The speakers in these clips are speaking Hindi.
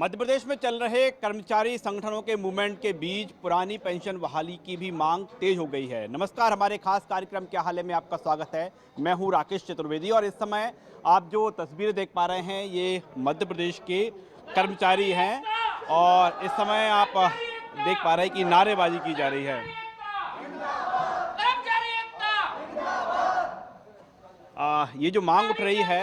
मध्य प्रदेश में चल रहे कर्मचारी संगठनों के मूवमेंट के बीच पुरानी पेंशन बहाली की भी मांग तेज हो गई है। नमस्कार, हमारे खास कार्यक्रम क्या हाल है में आपका स्वागत है। मैं हूं राकेश चतुर्वेदी और इस समय आप जो तस्वीरें देख पा रहे हैं ये मध्य प्रदेश के कर्मचारी हैं और इस समय आप देख पा रहे हैं कि नारेबाजी की जा रही है। ये जो मांग उठ रही है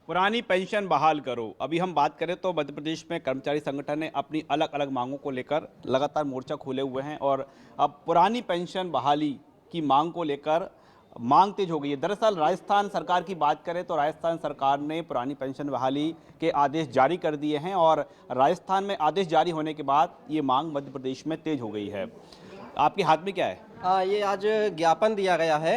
पुरानी पेंशन बहाल करो। अभी हम बात करें तो मध्य प्रदेश में कर्मचारी संगठन ने अपनी अलग अलग मांगों को लेकर लगातार मोर्चा खोले हुए हैं और अब पुरानी पेंशन बहाली की मांग को लेकर मांग तेज हो गई है। दरअसल राजस्थान सरकार की बात करें तो राजस्थान सरकार ने पुरानी पेंशन बहाली के आदेश जारी कर दिए हैं और राजस्थान में आदेश जारी होने के बाद ये मांग मध्य प्रदेश में तेज हो गई है। आपके हाथ में क्या है? ये आज ज्ञापन दिया गया है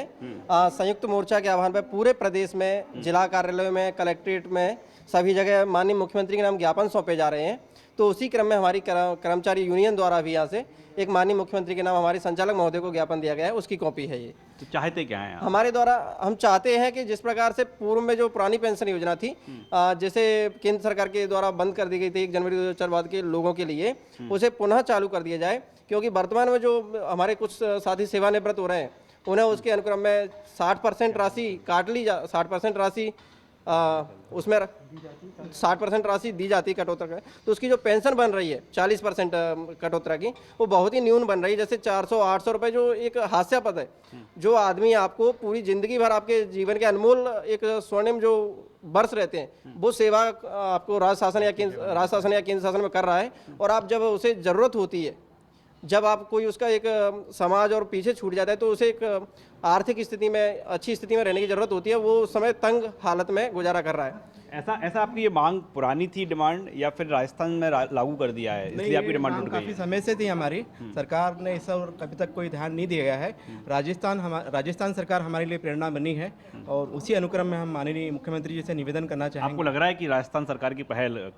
संयुक्त मोर्चा के आह्वान पर पूरे प्रदेश में जिला कार्यालयों में, कलेक्ट्रेट में, सभी जगह माननीय मुख्यमंत्री के नाम ज्ञापन सौंपे जा रहे हैं। तो उसी क्रम में हमारी कर्मचारी यूनियन द्वारा भी यहाँ से एक माननीय मुख्यमंत्री के नाम हमारे संचालक महोदय को ज्ञापन दिया गया है, उसकी कॉपी है ये। तो चाहते क्या हैं? हमारे द्वारा हम चाहते हैं कि जिस प्रकार से पूर्व में जो पुरानी पेंशन योजना थी, जैसे केंद्र सरकार के द्वारा बंद कर दी गई थी 1 जनवरी 2004 बाद के लोगों के लिए, उसे पुनः चालू कर दिया जाए। क्योंकि वर्तमान में जो हमारे कुछ साथी सेवानिवृत्त हो रहे हैं उन्हें उसके अनुक्रम में 60% राशि काट ली 60% राशि उसमें 60% राशि दी जाती है कटौती। तो उसकी जो पेंशन बन रही है 40% कटौती की, वो बहुत ही न्यून बन रही है। जैसे 400-800 रुपये जो एक हास्यास्पद है। जो आदमी आपको पूरी जिंदगी भर आपके जीवन के अनमोल एक स्वर्णिम जो वर्ष रहते हैं वो सेवा आपको राज्य शासन या केंद्र शासन में कर रहा है, और आप जब उसे ज़रूरत होती है, जब आप कोई उसका एक समाज और पीछे छूट जाता है तो उसे एक आर्थिक स्थिति में अच्छी स्थिति में रहने की जरूरत होती है, वो उस समय तंग हालत में गुजारा कर रहा है। ऐसा आपकी ये मांग पुरानी थी डिमांड या फिर राजस्थान में लागू कर दिया है इसलिए आपकी डिमांड उठ गई? काफ़ी समय से थी हमारी। सरकार ने इस और अभी तक कोई ध्यान नहीं दिया गया है। राजस्थान सरकार हमारे लिए प्रेरणा बनी है और उसी अनुक्रम में हम माननीय मुख्यमंत्री जी से निवेदन करना चाहेंगे। आपको लग रहा है कि राजस्थान सरकार की पहल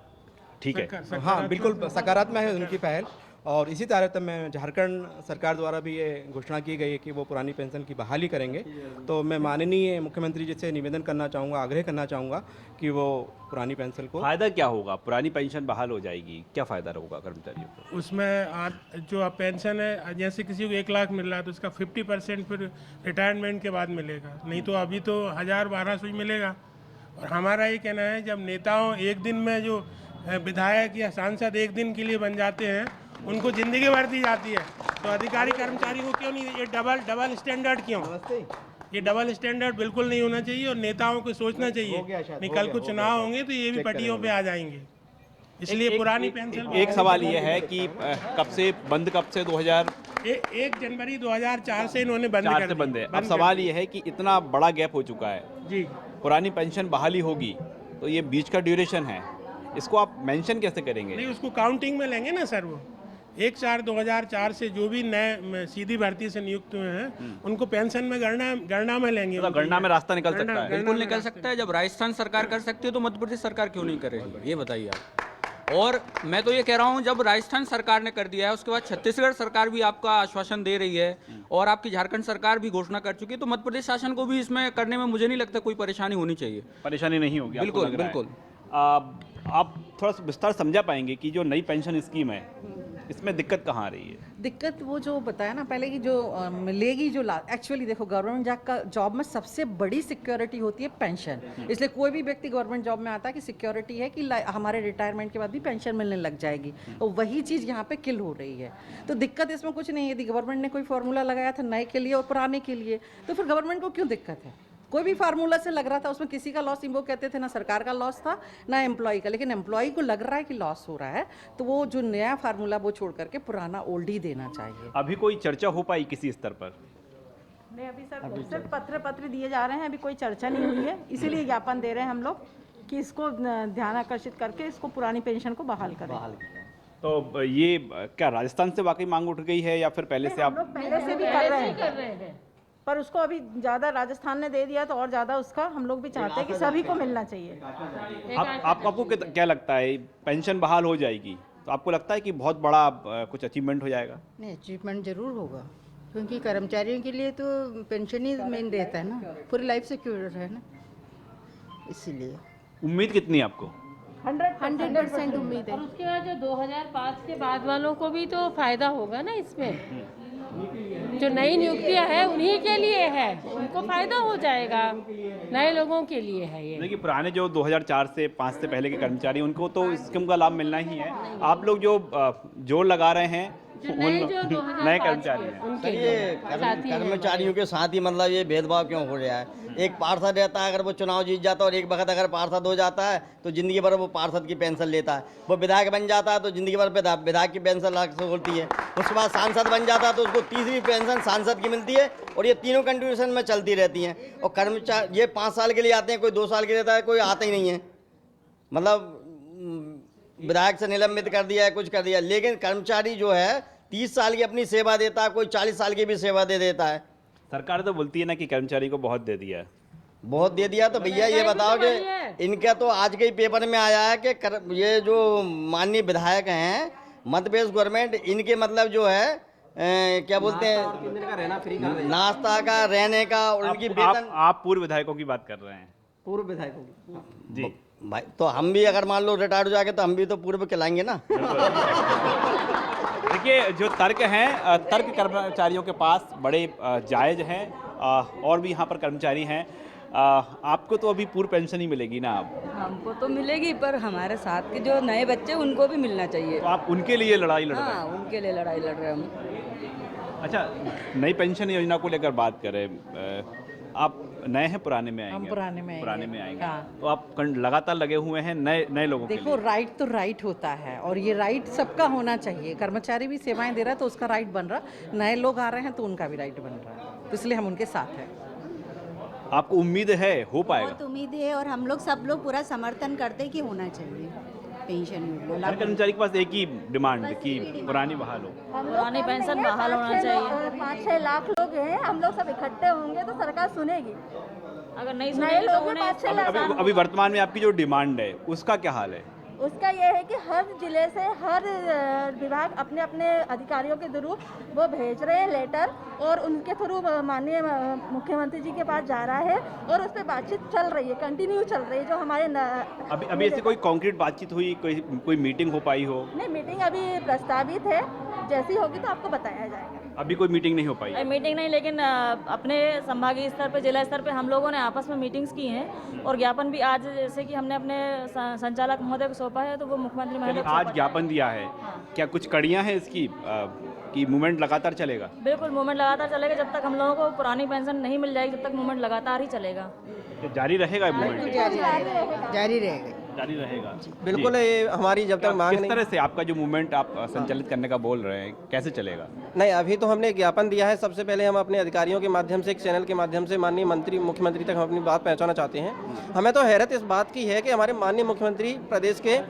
ठीक है? हाँ, बिल्कुल सकारात्मक है उनकी पहल। और इसी तारतम्य में झारखंड सरकार द्वारा भी ये घोषणा की गई है कि वो पुरानी पेंशन की बहाली करेंगे। तो मैं माननीय मुख्यमंत्री जी से निवेदन करना चाहूँगा, आग्रह करना चाहूँगा कि वो पुरानी पेंशन को। फ़ायदा क्या होगा? पुरानी पेंशन बहाल हो जाएगी, क्या फ़ायदा होगा कर्मचारियों को? उसमें जो पेंशन है, जैसे किसी को 1 लाख मिल रहा है तो उसका 50% फिर रिटायरमेंट के बाद मिलेगा, नहीं तो अभी तो 1000-1200 ही मिलेगा। और हमारा ये कहना है, जब नेताओं एक दिन में जो विधायक या सांसद एक दिन के लिए बन जाते हैं उनको जिंदगी भर दी जाती है, तो अधिकारी कर्मचारी को क्यों नहीं? ये डबल स्टैंडर्ड क्यों? ये डबल स्टैंडर्ड बिल्कुल नहीं होना चाहिए और नेताओं को सोचना चाहिए। नहीं, कल को चुनाव होंगे तो ये भी पटियों पे आ जाएंगे, इसलिए पुरानी पेंशन। एक सवाल ये है कि कब से 2000 1 जनवरी 2004 से इन्होंने बंद कर दी। बंद है। अब सवाल ये है कि इतना बड़ा गैप हो चुका है जी, पुरानी पेंशन बहाली होगी तो ये बीच का ड्यूरेशन है, इसको आप मेंशन कैसे करेंगे? नहीं, उसको काउंटिंग में लेंगे ना सर। वो 1/4/2004 से जो भी नए सीधी भर्ती से नियुक्त हुए हैं उनको पेंशन में गणना में लेंगे। तो गणना में रास्ता निकल सकता है? बिल्कुल निकल सकता है। जब राजस्थान सरकार कर सकती है तो मध्य प्रदेश सरकार क्यों नहीं करेगी, ये बताइए आप। और मैं तो ये कह रहा हूँ, जब राजस्थान सरकार ने कर दिया है उसके बाद छत्तीसगढ़ सरकार भी आपका आश्वासन दे रही है और आपकी झारखंड सरकार भी घोषणा कर चुकी है, तो मध्य प्रदेश शासन को भी इसमें करने में मुझे नहीं लगता कोई परेशानी होनी चाहिए। परेशानी नहीं होगी? बिल्कुल बिल्कुल। आप थोड़ा विस्तार समझा पाएंगे कि जो नई पेंशन स्कीम है इसमें दिक्कत कहाँ आ रही है? दिक्कत वो जो बताया ना पहले की जो मिलेगी, जो एक्चुअली देखो गवर्नमेंट जॉब में सबसे बड़ी सिक्योरिटी होती है पेंशन। इसलिए कोई भी व्यक्ति गवर्नमेंट जॉब में आता है कि सिक्योरिटी है कि हमारे रिटायरमेंट के बाद भी पेंशन मिलने लग जाएगी, और वही चीज़ यहाँ पे किल हो रही है। तो दिक्कत इसमें कुछ नहीं है। यदि गवर्नमेंट ने कोई फार्मूला लगाया था नए के लिए और पुराने के लिए, तो फिर गवर्नमेंट को क्यों दिक्कत है? कोई भी फार्मूला से लग रहा था, उसमें किसी का लॉस, वो कहते थे ना सरकार का लॉस था ना एम्प्लॉय का, लेकिन एम्प्लॉय को लग रहा है कि लॉस हो रहा है, तो वो जो नया फार्मूला वो छोड़ करके पुराना ओल्ड ही देना चाहिए। अभी कोई चर्चा हो पाई किसी स्तर पर? नहीं, अभी सर सिर्फ पत्र दिए जा रहे हैं, अभी कोई चर्चा नहीं हुई है। इसीलिए ज्ञापन दे रहे हैं हम लोग कि इसको ध्यान आकर्षित करके इसको पुरानी पेंशन को बहाल करें। तो ये क्या राजस्थान से वाकई मांग उठ गई है या फिर पहले से आप? पहले से भी कर रहे हैं, पर उसको अभी ज़्यादा राजस्थान ने दे दिया तो और ज़्यादा उसका हम लोग भी चाहते हैं कि सभी को मिलना चाहिए। आपको क्या लगता है, पेंशन बहाल हो जाएगी तो आपको लगता है कि बहुत बड़ा कुछ अचीवमेंट हो जाएगा? नहीं, अचीवमेंट जरूर होगा। क्योंकि कर्मचारियों के लिए तो पेंशन ही मेन रहता है ना, पूरी लाइफ सिक्योर है ना, इसीलिए उम्मीद कितनी है आपको? 100% उम्मीद है। और उसके बाद जो 2005 के बाद वालों को भी तो फायदा होगा ना इसमें, जो नई नियुक्तियां है उन्हीं के लिए है, उनको फायदा हो जाएगा, नए लोगों के लिए है ये। देखिए पुराने जो 2004 से 5 से पहले के कर्मचारी, उनको तो इस स्कीम का लाभ मिलना ही है। आप लोग जो जोर लगा रहे हैं नए कर्मचारी हैं, कर्मचारियों के साथ ही मतलब ये भेदभाव क्यों हो रहा है? एक पार्षद रहता है, अगर वो चुनाव जीत जाता है और एक वक्त अगर पार्षद हो जाता है तो जिंदगी भर वो पार्षद की पेंशन लेता है। वो विधायक बन जाता है तो जिंदगी भर विधायक की पेंशन अलग से होती है। उसके बाद सांसद बन जाता है तो उसको तीसरी पेंशन सांसद की मिलती है, और ये तीनों कंट्रीब्यूशन में चलती रहती हैं। और कर्मचारी ये 5 साल के लिए आते हैं, कोई 2 साल के लिए रहता है, कोई आता ही नहीं है। मतलब विधायक से निलंबित कर दिया है, कुछ कर दिया। लेकिन कर्मचारी जो है 30 साल की अपनी सेवा देता है, कोई 40 साल की भी सेवा दे देता है। सरकार तो बोलती है ना कि कर्मचारी को बहुत दे दिया है। बहुत दे दिया, तो भैया ये बताओ कि इनका तो आज के ही पेपर में आया है कि ये जो माननीय विधायक हैं मध्य प्रदेश गवर्नमेंट, इनके मतलब जो है क्या बोलते हैं, नाश्ता का, रहने का, और इनकी वेतन। आप पूर्व विधायकों की बात कर रहे हैं? पूर्व विधायकों की जी भाई, तो हम भी अगर मान लो रिटायर्ड हो जाके तो हम भी तो पूर्व कहलाएंगे ना। देखिए जो तर्क हैं, तर्क कर्मचारियों के पास बड़े जायज़ हैं, और भी यहाँ पर कर्मचारी हैं। आपको तो अभी पूर्व पेंशन ही मिलेगी ना? अब हमको तो मिलेगी, पर हमारे साथ के जो नए बच्चे उनको भी मिलना चाहिए। तो आप उनके लिए लड़ाई लड़ रहे हैं? हाँ, उनके लिए लड़ाई लड़ रहे हैं हम। अच्छा, नई पेंशन योजना को लेकर बात करें, आप नए हैं पुराने में आएंगे? हम पुराने में आएंगे। हाँ। तो आप लगातार लगे हुए हैं नए लोगों के देखो, लिए। राइट तो राइट होता है, और ये राइट सबका होना चाहिए। कर्मचारी भी सेवाएं दे रहा है तो उसका राइट बन रहा, नए लोग आ रहे हैं तो उनका भी राइट बन रहा है, तो इसलिए हम उनके साथ हैं। आपको उम्मीद है हो पाएगा? बहुत उम्मीद है, और हम लोग सब लोग पूरा समर्थन करते हैं कि होना चाहिए पेंशन योजना। हर कर्मचारी के पास एक ही डिमांड कि पुरानी बहाल हो। पुरानी पेंशन बहाल होना चाहिए। 5-6 लाख लोग हैं, हम लोग सब इकट्ठे होंगे तो सरकार सुनेगी। अगर नहीं नए सुनेगी तो लोग हैं उन्हें 5-6 लाख। अभी वर्तमान में आपकी जो डिमांड है उसका क्या हाल है? उसका ये है कि हर जिले से हर विभाग अपने अपने अधिकारियों के थ्रू वो भेज रहे हैं लेटर, और उनके थ्रू माननीय मुख्यमंत्री जी के पास जा रहा है, और उस पर बातचीत चल रही है, कंटिन्यू चल रही है। जो हमारे अभी ऐसे कोई कॉन्क्रीट बातचीत हुई, कोई मीटिंग हो पाई हो? नहीं, मीटिंग अभी प्रस्तावित है, जैसी होगी तो आपको बताया जाएगा। अभी कोई मीटिंग नहीं हो पाई? मीटिंग नहीं, लेकिन अपने संभागीय स्तर पे, जिला स्तर पे हम लोगों ने आपस में मीटिंग्स की हैं, और ज्ञापन भी आज जैसे कि हमने अपने संचालक महोदय को सौंपा है, तो वो मुख्यमंत्री महोदय को आज ज्ञापन दिया है। क्या कुछ कड़ियां हैं इसकी कि मूवमेंट लगातार चलेगा? बिल्कुल, मूवमेंट लगातार चलेगा। जब तक हम लोगों को पुरानी पेंशन नहीं मिल जाएगी तब तक मूवमेंट लगातार ही चलेगा। जारी रहेगा मूवमेंट? जारी रहेगा। बिल्कुल, ये हमारी जब तक मांग किस नहीं। तरह से आपका जो मूवमेंट आप संचालित करने का बोल रहे हैं, कैसे चलेगा? नहीं, अभी तो हमने ज्ञापन दिया है। सबसे पहले हम अपने अधिकारियों के माध्यम से, एक चैनल के माध्यम से माननीय मुख्यमंत्री तक हम अपनी बात पहुंचाना चाहते हैं। हमें तो हैरत इस बात की है कि हमारे माननीय मुख्यमंत्री प्रदेश के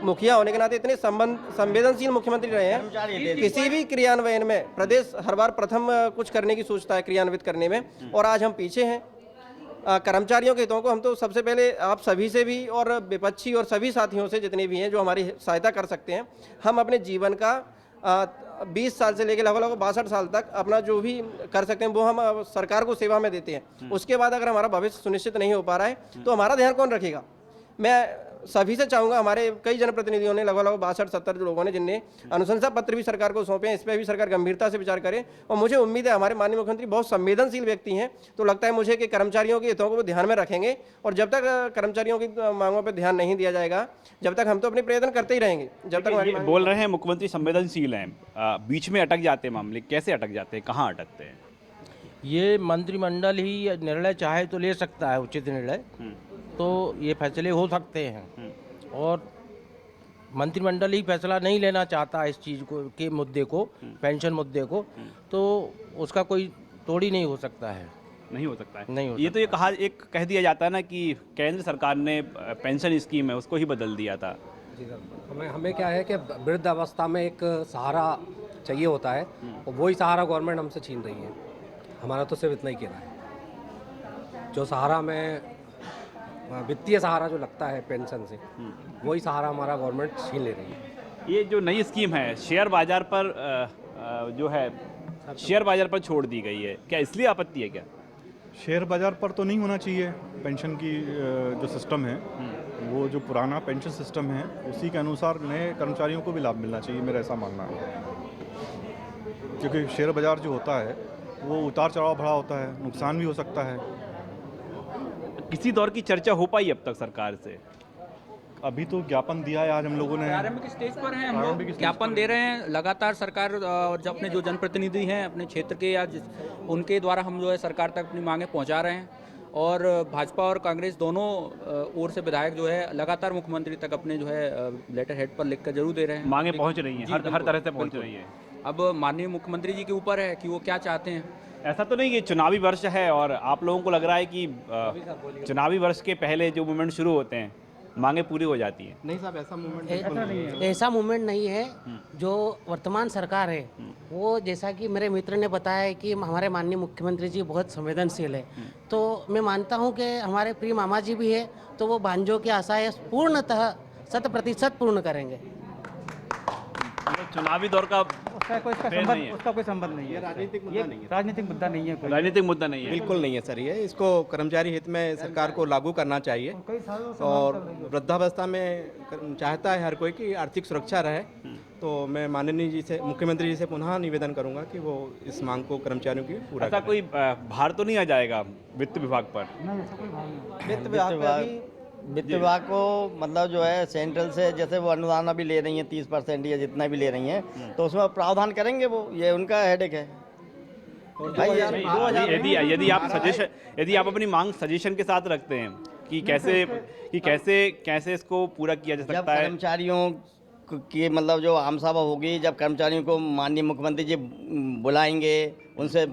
मुखिया होने के नाते इतने संवेदनशील मुख्यमंत्री रहे हैं। किसी भी क्रियान्वयन में प्रदेश हर बार प्रथम कुछ करने की सोचता है, क्रियान्वित करने में, और आज हम पीछे हैं। कर्मचारियों के हितों को हम तो सबसे पहले आप सभी से भी, और विपक्षी और सभी साथियों से जितने भी हैं जो हमारी सहायता कर सकते हैं, हम अपने जीवन का 20 साल से लेकर लगभग 62 साल तक अपना जो भी कर सकते हैं वो हम सरकार को सेवा में देते हैं। उसके बाद अगर हमारा भविष्य सुनिश्चित नहीं हो पा रहा है तो हमारा ध्यान कौन रखेगा? मैं सभी से चाहूँगा, हमारे कई जनप्रतिनिधियों ने लगभग 62-70 लोगों ने जिनने अनुशंसा पत्र भी सरकार को सौंपे हैं, इस पर भी सरकार गंभीरता से विचार करे। और मुझे उम्मीद है हमारे माननीय मुख्यमंत्री बहुत संवेदनशील व्यक्ति हैं, तो लगता है मुझे कि कर्मचारियों के हितों को वो ध्यान में रखेंगे। और जब तक कर्मचारियों की मांगों पर ध्यान नहीं दिया जाएगा, जब तक हम तो अपने प्रयत्न करते ही रहेंगे। जब तक हमारी बोल रहे हैं मुख्यमंत्री संवेदनशील हैं, बीच में अटक जाते हैं मामले, कैसे अटक जाते हैं, कहाँ अटकते हैं? ये मंत्रिमंडल ही निर्णय चाहे तो ले सकता है, उचित निर्णय, तो ये फैसले हो सकते हैं, और मंत्रिमंडल ही फैसला नहीं लेना चाहता इस चीज़ को, के मुद्दे को, पेंशन मुद्दे को, तो उसका कोई तोड़ ही नहीं हो सकता है। नहीं हो सकता है। नहीं हो ये तो ये कह दिया जाता है ना कि केंद्र सरकार ने पेंशन स्कीम है उसको ही बदल दिया था। जी सर, हमें क्या है कि वृद्ध अवस्था में एक सहारा चाहिए होता है, और वही सहारा गवर्नमेंट हमसे छीन रही है। हमारा तो सिर्फ इतना ही कहना है, जो सहारा में वित्तीय सहारा जो लगता है पेंशन से, वही सहारा हमारा गवर्नमेंट छीन ले रही है। ये जो नई स्कीम है शेयर बाजार पर जो है शेयर बाजार पर छोड़ दी गई है, क्या इसलिए आपत्ति है क्या? शेयर बाजार पर तो नहीं होना चाहिए। पेंशन की जो सिस्टम है वो जो पुराना पेंशन सिस्टम है उसी के अनुसार नए कर्मचारियों को भी लाभ मिलना चाहिए, मेरा ऐसा मानना है। क्योंकि शेयर बाजार जो होता है वो उतार चढ़ाव भरा होता है, नुकसान भी हो सकता है। किसी दौर की चर्चा हो पाई अब तक सरकार से? अभी तो ज्ञापन दिया है आज हम लोगों ने, प्रारंभिक स्टेज पर हैं हम लोग, ज्ञापन दे रहे हैं लगातार। सरकार और जो अपने जो जनप्रतिनिधि हैं अपने क्षेत्र के या उनके द्वारा हम जो है सरकार तक अपनी मांगें पहुंचा रहे हैं। और भाजपा और कांग्रेस दोनों ओर से विधायक जो है लगातार मुख्यमंत्री तक अपने जो है लेटर हेड पर लिखकर जरूर दे रहे हैं। मांगे पहुंच रही हैं, हर तरह से पहुंच रही है। अब माननीय मुख्यमंत्री जी के ऊपर है कि वो क्या चाहते हैं। ऐसा तो नहीं कि चुनावी वर्ष है और आप लोगों को लग रहा है कि चुनावी वर्ष के पहले जो मूवमेंट शुरू होते हैं मांगे पूरी हो जाती है? नहीं साहब, ऐसा मूवमेंट ऐसा मूवमेंट नहीं है। जो वर्तमान सरकार है वो, जैसा कि मेरे मित्र ने बताया है कि हमारे माननीय मुख्यमंत्री जी बहुत संवेदनशील है, तो मैं मानता हूं कि हमारे प्रिय मामा जी भी है, तो वो भांजों की आशाएं पूर्णतः 100% पूर्ण करेंगे। चुनावी दौर का उसका कोई संबंध नहीं है। राजनीतिक मुद्दा नहीं है। राजनीतिक मुद्दा नहीं है। राजनीतिक मुद्दा नहीं है, बिल्कुल नहीं है सर। ये इसको कर्मचारी हित में सरकार को लागू करना चाहिए और वृद्धावस्था में चाहता है हर कोई कि आर्थिक सुरक्षा रहे। तो मैं माननीय जी से, मुख्यमंत्री जी से पुनः निवेदन करूंगा कि वो इस मांग को कर्मचारियों की पूरा ऐसा कोई भार तो नहीं आ जाएगा वित्त विभाग पर? वित्त विभाग को मतलब जो है सेंट्रल से जैसे वो अनुदान अभी ले रही हैं 30% या जितना भी ले रही हैं, तो उसमें प्रावधान करेंगे वो, ये उनका हेडेक है। यदि आप अपनी मांग सजेशन के साथ रखते हैं कि कैसे इसको पूरा किया जा सकता है। कर्मचारियों की मतलब जो आम सभा होगी, जब कर्मचारियों को माननीय मुख्यमंत्री जी बुलाएंगे, उनसे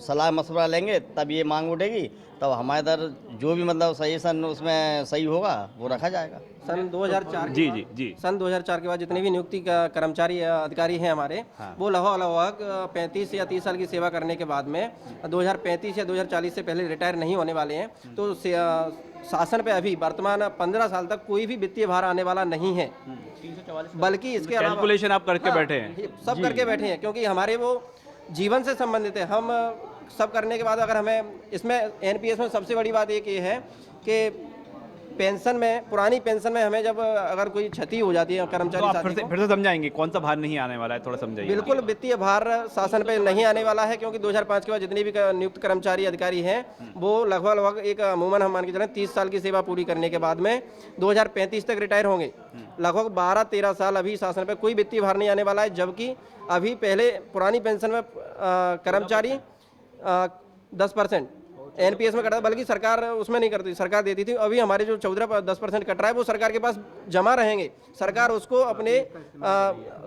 सलाह मशवरा लेंगे, तब ये मांग उठेगी। तब हमारे इधर जो भी मतलब सजेशन उसमें सही होगा वो रखा जाएगा। सन 2004 जी सन 2004 के बाद जितने भी नियुक्ति का कर्मचारी अधिकारी हैं हमारे, वो लगभग 35 या 30 साल की सेवा करने के बाद में 2035 या 2040 से पहले रिटायर नहीं होने वाले हैं। तो शासन पे अभी वर्तमान 15 साल तक कोई भी वित्तीय भार आने वाला नहीं है, बल्कि इसके अलावा कैलकुलेशन आप करके बैठे हैं? सब करके बैठे हैं, क्योंकि हमारे वो जीवन से संबंधित है। हम सब करने के बाद अगर हमें इसमें एनपीएस में सबसे बड़ी बात एक ये है कि पेंशन में, पुरानी पेंशन में हमें जब अगर कोई क्षति हो जाती है कर्मचारी साथी को, फिर से समझाएंगे कौन सा भार नहीं आने वाला है, थोड़ा समझाइए। बिल्कुल वित्तीय भार शासन पे नहीं आने वाला है, क्योंकि 2005 के बाद जितने भी नियुक्त कर्मचारी अधिकारी हैं वो लगभग एक अमूमन हम मान के चलें 30 साल की सेवा पूरी करने के बाद में 2035 तक रिटायर होंगे। लगभग 12-13 साल अभी शासन पे कोई वित्तीय भार नहीं आने वाला है, जबकि अभी पहले पुरानी पेंशन में कर्मचारी 10% एनपीएस में कटा, बल्कि सरकार उसमें नहीं करती, सरकार देती थी। अभी हमारे जो 14-10% कट रहा है वो सरकार के पास जमा रहेंगे। सरकार उसको अपने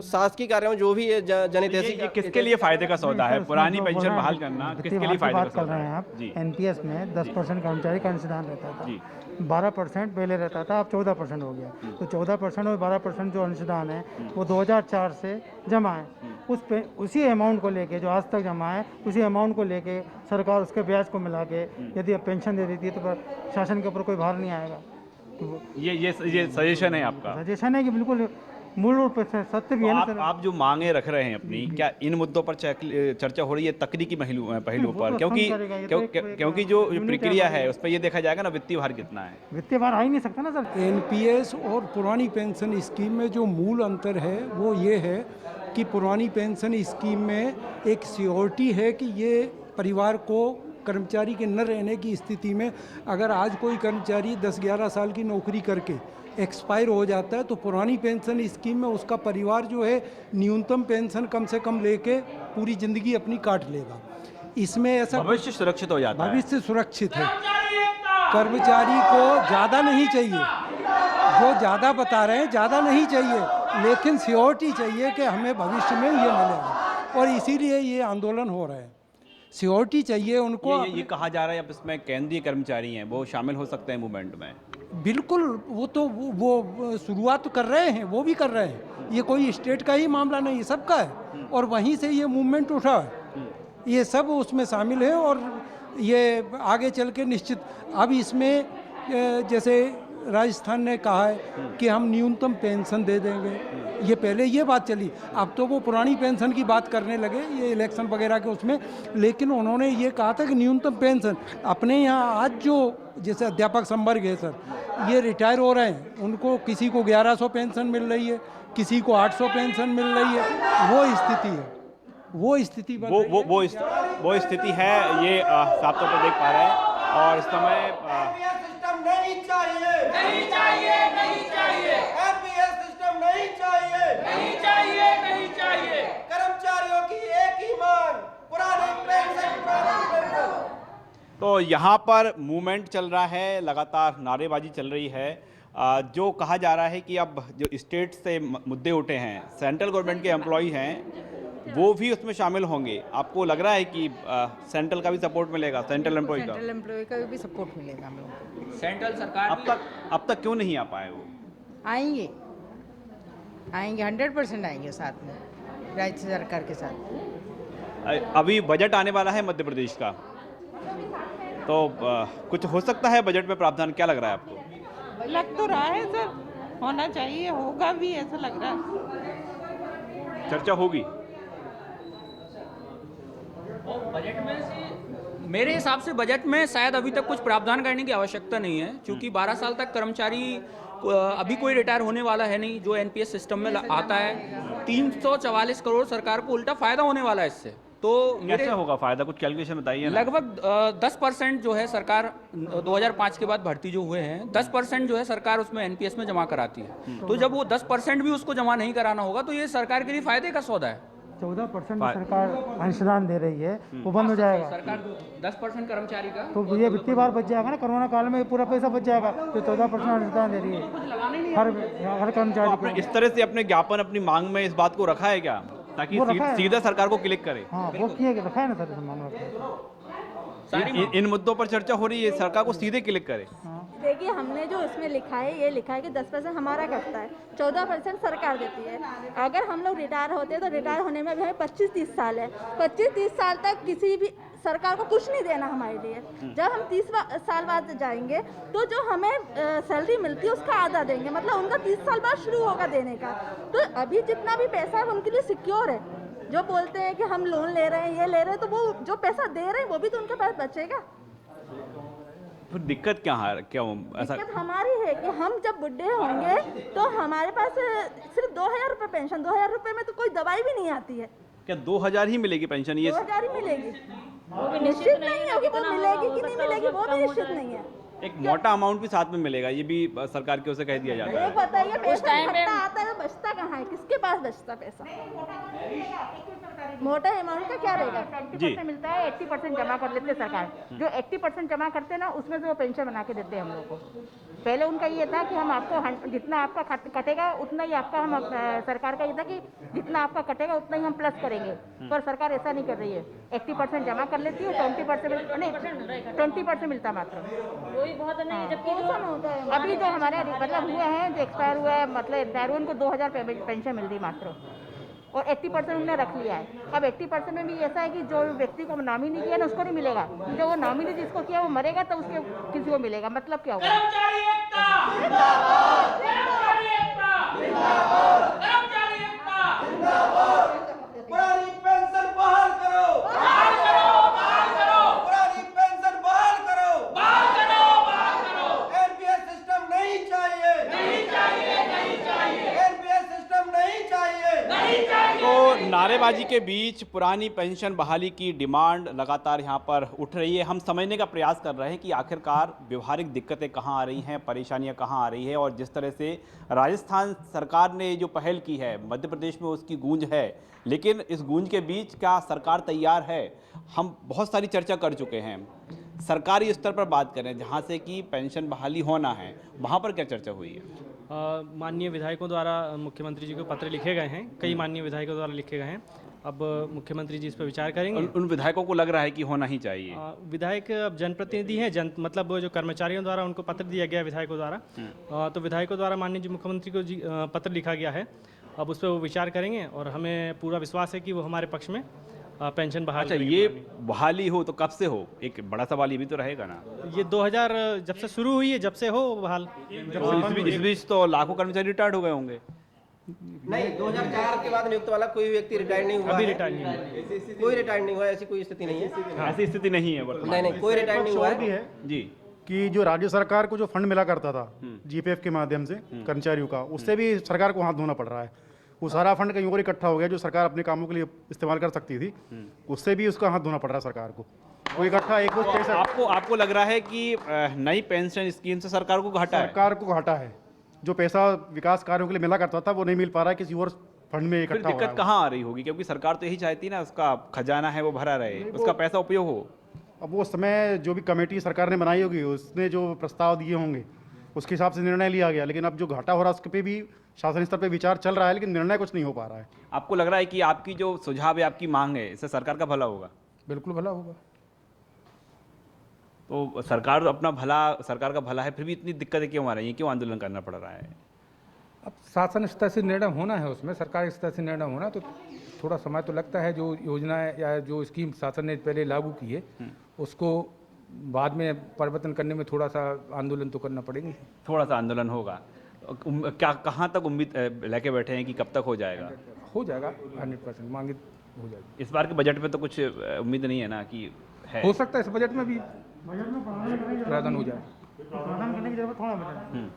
शासकीय कार्यों जो भी जनहितैषी, किसके लिए फायदे का सौदा है पुरानी पेंशन बहाल करना? किसके लिए फायदे का सौदा है? आप एनपीएस में 10% कर्मचारी का अंशदान रहता था, 12% पहले रहता था, अब 14% हो गया। तो 14% और 12% जो अंशदान है वो 2004 से जमा है। उसी अमाउंट को लेके जो आज तक जमा है, उसी अमाउंट को लेके सरकार उसके ब्याज को मिला के यदि अब पेंशन दे देती है तो शासन के ऊपर कोई भार नहीं आएगा। तो ये सजेशन है आपका? सजेशन है कि बिल्कुल मूल रूप से सत्य भी है ना। आप जो मांगे रख रहे हैं अपनी, क्या इन मुद्दों पर चर्चा हो रही है तकनीकी पहलुओं पर? क्योंकि जो प्रक्रिया है उस पर ये देखा जाएगा ना वित्तीय भार कितना है। वित्तीय भार आ ही नहीं सकता ना सर। एनपीएस और पुरानी पेंशन स्कीम में जो मूल अंतर है वो ये है कि पुरानी पेंशन स्कीम में एक सिक्योरिटी है कि ये परिवार को, कर्मचारी के न रहने की स्थिति में अगर आज कोई कर्मचारी 10-11 साल की नौकरी करके एक्सपायर हो जाता है तो पुरानी पेंशन स्कीम में उसका परिवार जो है न्यूनतम पेंशन कम से कम लेके पूरी ज़िंदगी अपनी काट लेगा। इसमें ऐसा भविष्य सुरक्षित हो जाता है। भविष्य सुरक्षित है। कर्मचारी को ज़्यादा नहीं चाहिए, जो ज़्यादा बता रहे हैं ज़्यादा नहीं चाहिए, लेकिन सिक्योरिटी चाहिए कि हमें भविष्य में ये मिलेगा, और इसीलिए ये आंदोलन हो रहा है। सिक्योरिटी चाहिए उनको। ये कहा जा रहा है अब इसमें केंद्रीय कर्मचारी हैं वो शामिल हो सकते हैं मूवमेंट में। बिल्कुल, वो तो वो शुरुआत तो कर रहे हैं, वो भी कर रहे हैं। ये कोई स्टेट का ही मामला नहीं, सबका है, और वहीं से ये मूवमेंट उठा है। ये सब उसमें शामिल है और ये आगे चल के निश्चित अब इसमें जैसे राजस्थान ने कहा है कि हम न्यूनतम पेंशन दे देंगे, ये पहले ये बात चली, अब तो वो पुरानी पेंशन की बात करने लगे ये इलेक्शन वगैरह के उसमें। लेकिन उन्होंने ये कहा था कि न्यूनतम पेंशन अपने यहाँ आज जो जैसे अध्यापक संवर्ग है सर, ये रिटायर हो रहे हैं, उनको किसी को 1100 पेंशन मिल रही है, किसी को 800 पेंशन मिल रही है, वो स्थिति है, वो स्थिति वो स्थिति है, ये साफ तौर पर देख पा रहे हैं। और इस समय नहीं चाहिए, नहीं चाहिए, नहीं चाहिए, एनपीएस सिस्टम नहीं चाहिए, नहीं चाहिए, नहीं चाहिए, कर्मचारियों की एक ही मांग, पुरानी पेंशन। तो यहाँ पर मूवमेंट चल रहा है, लगातार नारेबाजी चल रही है। जो कहा जा रहा है कि अब जो स्टेट से मुद्दे उठे हैं, सेंट्रल गवर्नमेंट के एम्प्लॉय हैं, वो भी उसमें शामिल होंगे। आपको लग रहा है कि सेंट्रल का भी सपोर्ट मिलेगा, सेंट्रल एम्प्लॉय का? सेंट्रल एम्प्लॉय का भी सपोर्ट मिलेगा हम लोगों को। सेंट्रल सरकार अब तक क्यों नहीं आ पाए वो? आएंगे, आएंगे, 100% आएंगे साथ में, राज्य सरकार के साथ। अभी बजट आने वाला है मध्य प्रदेश का, तो कुछ हो सकता है बजट में प्रावधान, क्या लग रहा है आपको? लग तो रहा है सर, होना चाहिए, होगा भी, ऐसा लग रहा है। चर्चा होगी बजट में। मेरे हिसाब से बजट में शायद अभी तक कुछ प्रावधान करने की आवश्यकता नहीं है, क्योंकि 12 साल तक कर्मचारी अभी कोई रिटायर होने वाला है नहीं जो एनपीएस सिस्टम में आता है। 344 करोड़ सरकार को उल्टा फायदा होने वाला है इससे। तो कैसे होगा फायदा, कुछ कैलकुलेशन बताइए। लगभग 10% जो है सरकार 2005 के बाद भर्ती जो हुए हैं, 10% जो है सरकार उसमें एनपीएस में जमा कराती है। तो जब वो 10% भी उसको जमा नहीं कराना होगा तो ये सरकार के लिए फायदे का सौदा है। 14% सरकार अंशदान दे रही है, वो बंद हो जाएगा। सरकार 10% कर्मचारी का, तो ये वित्तीय बार बच जाएगा ना, कोरोना काल में पूरा पैसा बच जाएगा। तो 14% अंशदान दे रही है हर कर्मचारी को। इस तरह से अपने ज्ञापन, अपनी मांग में इस बात को रखा है क्या, ताकि सीधा सरकार को क्लिक करे? हाँ, वो किया रखा है ना सर, मामला। इन मुद्दों पर चर्चा हो रही है, सरकार को सीधे क्लिक करे। देखिए, हमने जो इसमें लिखा है, ये लिखा है कि 10% हमारा कटता है, 14% सरकार देती है। अगर हम लोग रिटायर होते हैं तो रिटायर होने में भी हमें 25-30 साल है। 25-30 साल तक किसी भी सरकार को कुछ नहीं देना हमारे लिए। जब हम 30 साल बाद जाएंगे तो जो हमें सैलरी मिलती है उसका आधा देंगे, मतलब उनका 30 साल बाद शुरू होगा देने का। तो अभी जितना भी पैसा है उनके लिए सिक्योर है। जो बोलते हैं कि हम लोन ले रहे हैं, ये ले रहे हैं, तो वो जो पैसा दे रहे हैं वो भी तो उनके पास बचेगा। फिर दिक्कत क्या है, क्यों ऐसा? दिक्कत हमारी है कि हम जब बुढ़े होंगे तो हमारे पास सिर्फ 2000 रुपये पेंशन, 2000 रुपये में तो कोई दवाई भी नहीं आती है। क्या 2000 ही मिलेगी पेंशन? ये 2000 ही मिलेगी, वो भी निश्चित नहीं है कि वो मिलेगी कि नहीं मिलेगी, वो भी निश्चित नहीं है। एक मोटा अमाउंट भी साथ में मिलेगा, ये भी सरकार की ओर से कह दिया जाता है। बताइए, पैसा इकट्ठा आता है तो बचता कहाँ है, किसके पास बचता पैसा? मोटा अमाउंट का क्या रहेगा? 70% मिलता है, 80% जमा कर लेते सरकार। जो 80% जमा करते हैं ना, उसमें से वो पेंशन बना के देते हैं हम लोग को। पहले उनका ये था कि हम आपको जितना आपका कटेगा उतना ही आपका, हम सरकार का ये था कि जितना आपका कटेगा उतना ही हम प्लस करेंगे, पर सरकार ऐसा नहीं कर रही है। 80% जमा कर लेती है, 20% मिलता मात्र। वही बहुत नहीं, जबकि अभी जो हमारे मतलब हुए हैं, जो एक्सपायर हुआ है, मतलब रिटायर हुए, उनको 2000 पेंशन मिल रही मात्र, और 80% उन्होंने रख लिया है। अब 80% में भी ऐसा है कि जो व्यक्ति को नॉमिनी किया ना उसको नहीं मिलेगा, जो वो नॉमिनी जिसको किया वो मरेगा तो उसके किसी को मिलेगा। मतलब क्या होगा? पुरानी पेंशन बहाल करो, बहाल करो, बहाल करो, पुरानी पेंशन बहाल करो, बहाल करो, बहाल करो। एनपीएस सिस्टम नहीं चाहिए, नहीं चाहिए, नहीं चाहिए, एनपीएस सिस्टम नहीं चाहिए, नहीं चाहिए। तो नारेबाजी के बीच पुरानी पेंशन बहाली की डिमांड लगातार यहाँ पर उठ रही है। हम समझने का प्रयास कर रहे हैं कि आखिरकार व्यवहारिक दिक्कतें कहाँ आ रही हैं, परेशानियाँ कहाँ आ रही है, और जिस तरह से राजस्थान सरकार ने जो पहल की है, मध्य प्रदेश में उसकी गूंज है, लेकिन इस गूंज के बीच क्या सरकार तैयार है? हम बहुत सारी चर्चा कर चुके हैं। सरकारी स्तर पर बात करें, जहाँ से कि पेंशन बहाली होना है, वहाँ पर क्या चर्चा हुई है? माननीय विधायकों द्वारा मुख्यमंत्री जी को पत्र लिखे गए हैं, कई माननीय विधायकों द्वारा लिखे गए हैं। अब मुख्यमंत्री जी इस पर विचार करेंगे। उन विधायकों को लग रहा है कि होना ही चाहिए। विधायक अब जनप्रतिनिधि हैं, मतलब जो कर्मचारियों द्वारा उनको पत्र दिया गया विधायकों द्वारा, तो विधायकों द्वारा माननीय जी मुख्यमंत्री को पत्र लिखा गया है। अब उस पर वो विचार करेंगे और हमें पूरा विश्वास है कि वो हमारे पक्ष में पेंशन बहाल अच्छा, करेंगे ये बहाली हो तो कब से हो? एक बड़ा सवाल ये भी तो रहेगा ना। ये 2000 जब से शुरू हुई है, जब से हो बहाल। तो इस बीच तो लाखों कर्मचारी रिटायर्ड हो गए होंगे। नहीं, 2004 के बाद नियुक्त वाला कोई व्यक्ति रिटायर्ड नहीं हुआ अभी है। रिटायर्ड नहीं हुआ। कोई रिटायर्ड नहीं हुआ, ऐसी कोई स्थिति नहीं है। ऐसी स्थिति नहीं है वर्तमान नहीं में। नहीं, कोई रिटायर्ड नहीं हुआ और भी है। है जी कि जो राज्य सरकार को जो फंड मिला करता था जीपीएफ के माध्यम से कर्मचारियों का, उससे भी सरकार को हाथ धोना पड़ रहा है। वो सारा फंड कहीं और इकट्ठा हो गया जो सरकार अपने कामों के लिए इस्तेमाल कर सकती थी, उससे भी उसका हाथ धोना पड़ रहा है सरकार को। वो इकट्ठा एक आपको लग रहा है कि नई पेंशन स्कीम से सरकार को घाटा है? सरकार को घाटा है। जो पैसा विकास कार्यों के लिए मिला करता था वो नहीं मिल पा रहा है, किसी और फंड में फिर इकट्ठा हो रहा दिक्कत है। कहाँ आ रही होगी? क्योंकि सरकार तो यही चाहती है ना, उसका खजाना है वो भरा रहे, उसका पैसा उपयोग हो। अब वो समय जो भी कमेटी सरकार ने बनाई होगी उसने जो प्रस्ताव दिए होंगे उसके हिसाब से निर्णय लिया गया, लेकिन अब जो घाटा हो रहा है उसके पे भी शासन स्तर पे विचार चल रहा है, लेकिन निर्णय कुछ नहीं हो पा रहा है। आपको लग रहा है कि आपकी जो सुझाव है, आपकी मांग है, इससे सरकार का भला होगा? बिल्कुल भला होगा। तो सरकार का भला है, फिर भी इतनी दिक्कतें क्यों आ रही हैं? क्यों आंदोलन करना पड़ रहा है? अब शासन स्तर से निर्णय होना है, उसमें सरकारी स्तर से निर्णय होना, तो थोड़ा समय तो लगता है। जो योजनाएं या जो स्कीम शासन ने पहले लागू की है उसको बाद में परिवर्तन करने में थोड़ा सा आंदोलन तो करना पड़ेगा। थोड़ा सा आंदोलन होगा। क्या कहाँ तक उम्मीद लेके बैठे हैं कि कब तक हो जाएगा? हो जाएगा 100% मांगे हो जाएगी। इस बार के बजट में तो कुछ उम्मीद नहीं है ना कि है? हो सकता है इस बजट में भी प्रावधान हो जाए। प्रावधान करने की जरूरत थोड़ा बचा,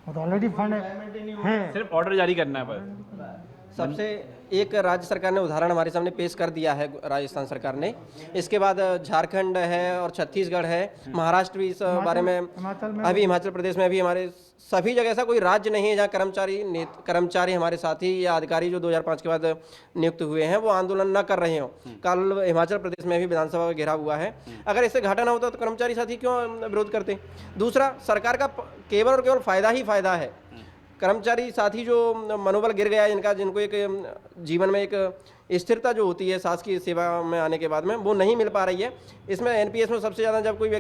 वो तो ऑलरेडी फंड है। सिर्फ ऑर्डर जारी करना है बस। सबसे एक राज्य सरकार ने उदाहरण हमारे सामने पेश कर दिया है, राजस्थान सरकार ने। इसके बाद झारखंड है और छत्तीसगढ़ है, महाराष्ट्र भी इस बारे में, अभी हिमाचल प्रदेश में भी, हमारे सभी जगह ऐसा कोई राज्य नहीं है जहाँ कर्मचारी हमारे साथी या अधिकारी जो 2005 के बाद नियुक्त हुए हैं वो आंदोलन न कर रहे हो। कल हिमाचल प्रदेश में भी विधानसभा का घेराव हुआ है। अगर इससे घाटा ना होता तो कर्मचारी साथी क्यों विरोध करते? दूसरा, सरकार का केवल और केवल फायदा ही फायदा है। कर्मचारी साथी जो मनोबल गिर गया है, जिनको एक जीवन में एक स्थिरता जो होती है शासकीय सेवा में आने के बाद में, वो नहीं मिल पा रही है। इसमें एनपीएस में सबसे ज़्यादा जब कोई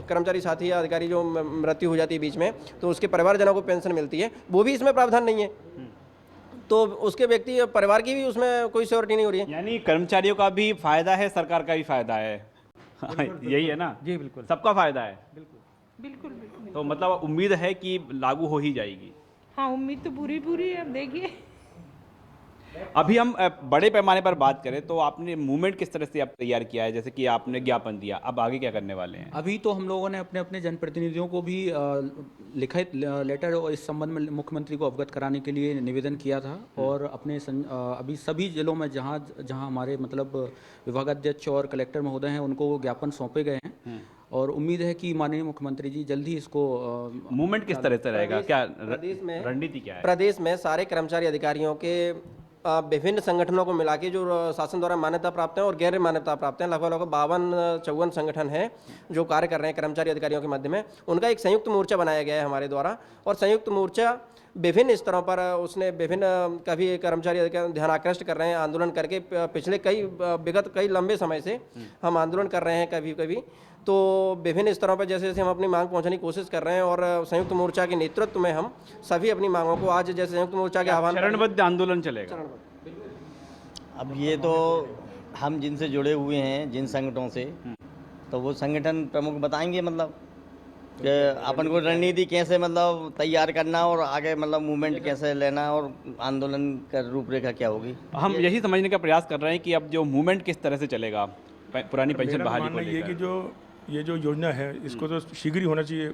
कर्मचारी साथी या अधिकारी जो मृत्यु हो जाती है बीच में, तो उसके परिवारजनों को पेंशन मिलती है, वो भी इसमें प्रावधान नहीं है। तो उसके व्यक्ति परिवार की भी उसमें कोई सिक्योरिटी नहीं हो रही है। यानी कर्मचारियों का भी फायदा है, सरकार का भी फायदा है। यही है ना? जी बिल्कुल, सबका फायदा है। बिल्कुल बिल्कुल। तो मतलब उम्मीद है कि लागू हो ही जाएगी। हाँ, उम्मीद तो पूरी है। अब देखिए, अभी हम बड़े पैमाने पर बात करें तो आपने मूवमेंट किस तरह से आप तैयार किया है? जैसे कि आपने ज्ञापन दिया, अब आगे क्या करने वाले हैं? अभी तो हम लोगों ने अपने अपने जनप्रतिनिधियों को भी लिखित लेटर और इस संबंध में मुख्यमंत्री को अवगत कराने के लिए निवेदन किया था। और अपने अभी सभी जिलों में जहाँ हमारे मतलब विभागाध्यक्ष और कलेक्टर महोदय हैं उनको वो ज्ञापन सौंपे गए हैं। और उम्मीद है कि माननीय मुख्यमंत्री जी जल्द ही इसको मूवमेंट किस तरह से रहेगा? क्या रणनीति क्या है? प्रदेश में सारे कर्मचारी अधिकारियों के विभिन्न संगठनों को मिला के जो शासन द्वारा मान्यता प्राप्त है और गैर मान्यता प्राप्त है, लगभग 52-54 संगठन हैं जो कार्य कर रहे हैं कर्मचारी अधिकारियों के मध्य में। उनका एक संयुक्त मोर्चा बनाया गया है हमारे द्वारा, और संयुक्त मोर्चा विभिन्न स्तरों पर उसने विभिन्न कभी कर्मचारी अधिकारी ध्यान आकृष्ट कर रहे हैं आंदोलन करके। पिछले विगत कई लंबे समय से हम आंदोलन कर रहे हैं कभी तो विभिन्न स्तरों पर जैसे जैसे हम अपनी मांग पहुंचाने की कोशिश कर रहे हैं। और संयुक्त मोर्चा के नेतृत्व में हम सभी अपनी मांगों को आज जैसे संयुक्त मोर्चा के आह्वान चरणबद्ध आंदोलन चलेगा। अब ये तो हम जिनसे जुड़े हुए हैं जिन संगठनों से, तो वो संगठन प्रमुख बताएंगे मतलब कि अपन को रणनीति कैसे मतलब तैयार करना और आगे मतलब मूवमेंट कैसे लेना और आंदोलन का रूपरेखा क्या होगी। हम यही समझने का प्रयास कर रहे हैं कि अब जो मूवमेंट किस तरह से चलेगा पुरानी पेंशन बहाली को लेकर। ये कि ये जो योजना है इसको तो शीघ्र ही होना चाहिए,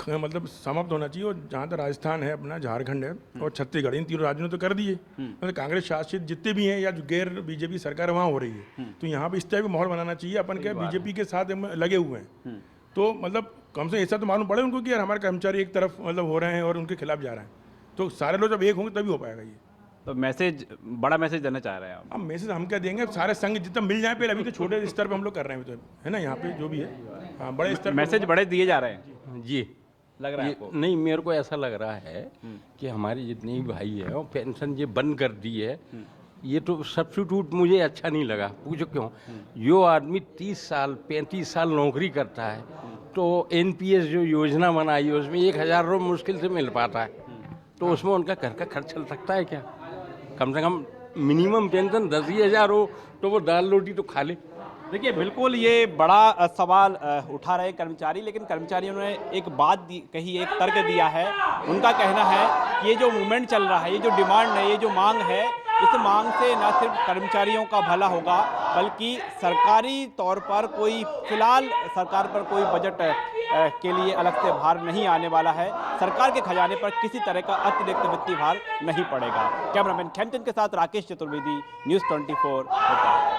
मतलब समाप्त होना चाहिए। और जहाँ तक राजस्थान है, अपना झारखंड है और छत्तीसगढ़, इन तीनों राज्यों ने तो कर दिए। मतलब कांग्रेस शासित जितने भी हैं या जो गैर बीजेपी सरकार वहाँ हो रही है, तो यहाँ पे इस टाइप का माहौल बनाना चाहिए। अपन क्या बीजेपी के साथ लगे हुए हैं, तो मतलब कम से ऐसा तो मालूम पड़े उनको कि यार हमारे कर्मचारी एक तरफ मतलब हो रहे हैं और उनके खिलाफ जा रहे हैं। तो सारे लोग जब एक होंगे तभी हो पाएगा ये। तो बड़ा मैसेज देना चाह रहे हैं आप? अब मैसेज हम क्या देंगे, सारे संघ जितना मिल जाए पहले। अभी तो छोटे स्तर पे हम लोग कर रहे हैं, तो है ना, यहाँ पे जो भी है। हाँ, बड़े स्तर मैसेज बड़े दिए जा रहे हैं जी। लग रहा है आपको? नहीं, मेरे को ऐसा लग रहा है कि हमारे जितने भी भाई हैं वो पेंशन ये बंद कर दी है। ये तो सब्स्टिट्यूट मुझे अच्छा नहीं लगा। पूछो क्यों? जो आदमी 30 साल 35 साल नौकरी करता है तो एनपीएस जो योजना बनाई है उसमें 1000 रुपये मुश्किल से मिल पाता है, तो उसमें उनका घर का खर्च चल सकता है क्या? कम से कम मिनिमम पेंशन 10,000 हो तो वो दाल रोटी तो खा ले। देखिए बिल्कुल ये बड़ा सवाल उठा रहे कर्मचारी, लेकिन कर्मचारियों ने एक बात कही, एक तर्क दिया है। उनका कहना है कि ये जो मूवमेंट चल रहा है, ये जो डिमांड है, ये जो मांग है, इस मांग से न सिर्फ कर्मचारियों का भला होगा बल्कि सरकारी तौर पर कोई फिलहाल सरकार पर कोई बजट के लिए अलग से भार नहीं आने वाला है। सरकार के खजाने पर किसी तरह का अतिरिक्त वित्तीय भार नहीं पड़ेगा। कैमरामैन खेमचंद के साथ राकेश चतुर्वेदी, न्यूज़ 24 भोपाल।